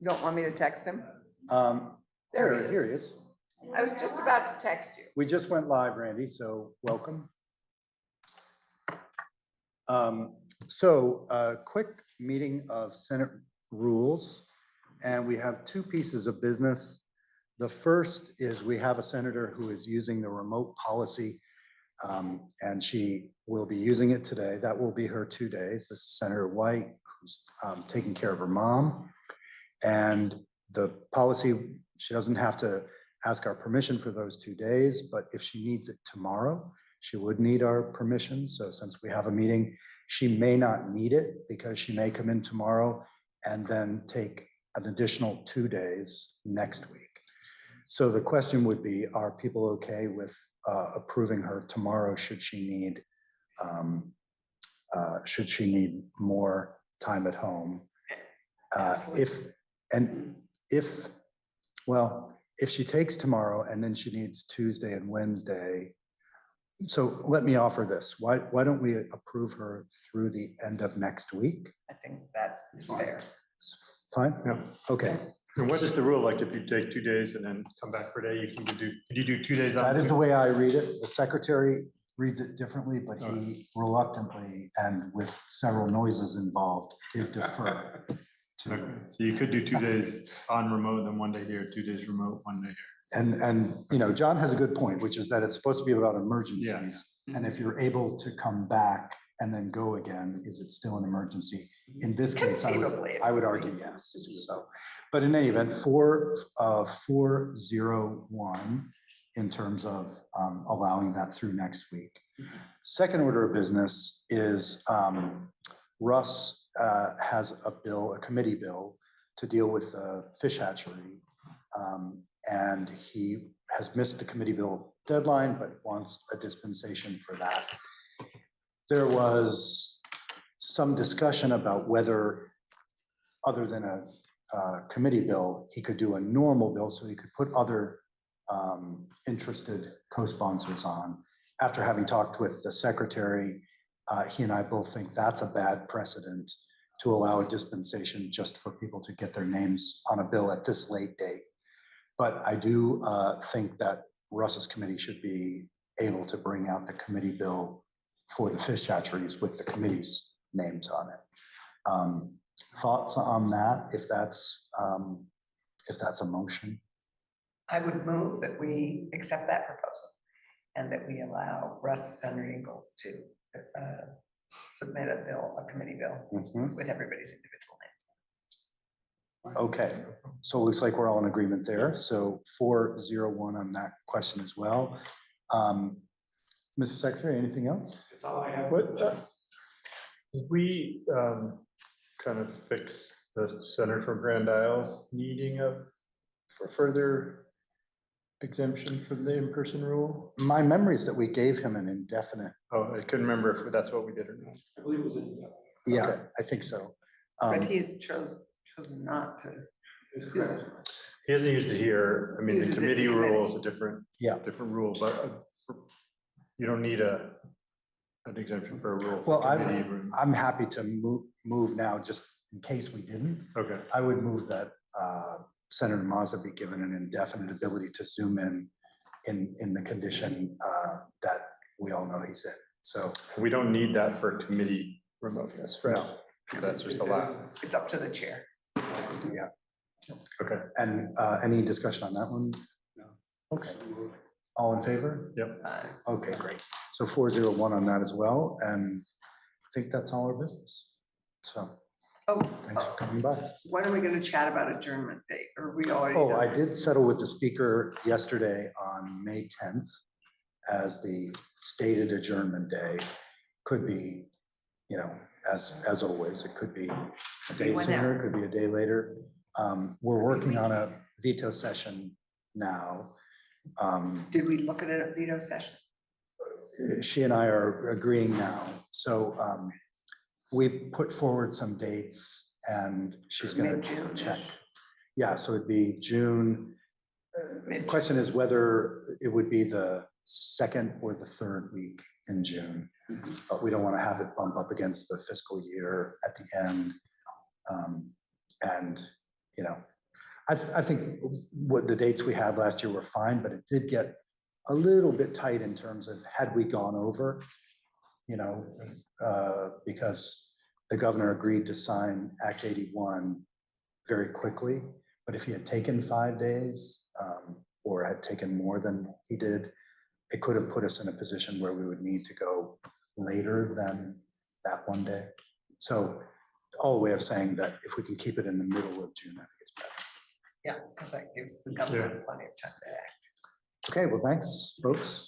You don't want me to text him? Here he is. I was just about to text you. We just went live, Randy, so welcome. Quick meeting of Senate rules, and we have two pieces of business. The first is we have a senator who is using the remote policy, and she will be using it today. That will be her 2 days. This is Senator White, who's taking care of her mom. And the policy, she doesn't have to ask our permission for those 2 days, but if she needs it tomorrow, she would need our permission. So since we have a meeting, she may not need it because she may come in tomorrow and then take an additional 2 days next week. So the question would be, are people okay with approving her tomorrow should she need more time at home? If she takes tomorrow and then she needs Tuesday and Wednesday. So let me offer this. Why don't we approve her through the end of next week? I think that is fair. Fine? Yeah. Okay. And what is the rule? Like if you take 2 days and then come back for a day, could you do 2 days? That is the way I read it. The secretary reads it differently, but he reluctantly and with several noises involved did defer. Okay. So you could do 2 days on remote, then 1 day here, 2 days remote, 1 day here. And you know, John has a good point, which is that it's supposed to be about emergencies. And if you're able to come back and then go again, is it still an emergency? In this case, I would argue yes. So, but in any event, 401 in terms of allowing that through next week. Second order of business is Russ has a committee bill to deal with the fish hatchery. And he has missed the committee bill deadline, but wants a dispensation for that. There was some discussion about whether, other than a committee bill, he could do a normal bill so he could put other interested co-sponsors on. After having talked with the secretary, he and I both think that's a bad precedent to allow a dispensation just for people to get their names on a bill at this late date. But I do think that Russ's committee should be able to bring out the committee bill for the fish hatcheries with the committee's names on it. Thoughts on that, if that's a motion? I would move that we accept that proposal and that we allow Russ Senator Ingalls to submit a committee bill with everybody's individual names. Okay, so it looks like we're all in agreement there. So 401 on that question as well. Mr. Secretary, anything else? That's all I have. What, did we kind of fix the Center for Grand Isles needing for further exemption from the in-person rule? My memory is that we gave him an indefinite. Oh, I couldn't remember if that's what we did or not. I believe it was in. Yeah, Okay. I think so. But he's chosen not to. It's use correct. it. He hasn't used it here. I mean, Uses the it in committee committee. rule is a different rule, but you don't need an exemption for a rule. Well, committee room. I'm happy to move now, just in case we didn't. Okay. I would move that Senator Mazza be given an indefinite ability to zoom in the condition that we all know he's in. So We don't need that for committee remoteness, right? No. That's just the last. It's up to the chair. yeah. Okay. And any discussion on that one? No. Okay. All in favor? Yep. Okay, great. So 401 on that as well. And I think that's all our business. So Oh, thanks for coming by. when are we going to chat about adjournment date? Or we already? Oh, done I that? did settle with the speaker yesterday on May 10th as the stated adjournment day. Could be, you know, as always, it could be a day sooner, it could be a day later. We're working on a veto session now. Did we look at it at veto session? She and I are agreeing now. So we put forward some dates and she's going to Mid-June-ish. check. Yeah, so it'd be June. Mid-June. Question is whether it would be the second or the third week in June, but we don't want to have it bump up against the fiscal year at the end. And you know, I think what the dates we had last year were fine, but it did get a little bit tight in terms of had we gone over, you know, because the governor agreed to sign Act 81 very quickly. But if he had taken 5 days or had taken more than he did, it could have put us in a position where we would need to go later than that one day. So all way of saying that if we can keep it in the middle of June, I think it's better. Yeah, because that gives the government plenty of time to act. Okay, well, thanks, folks.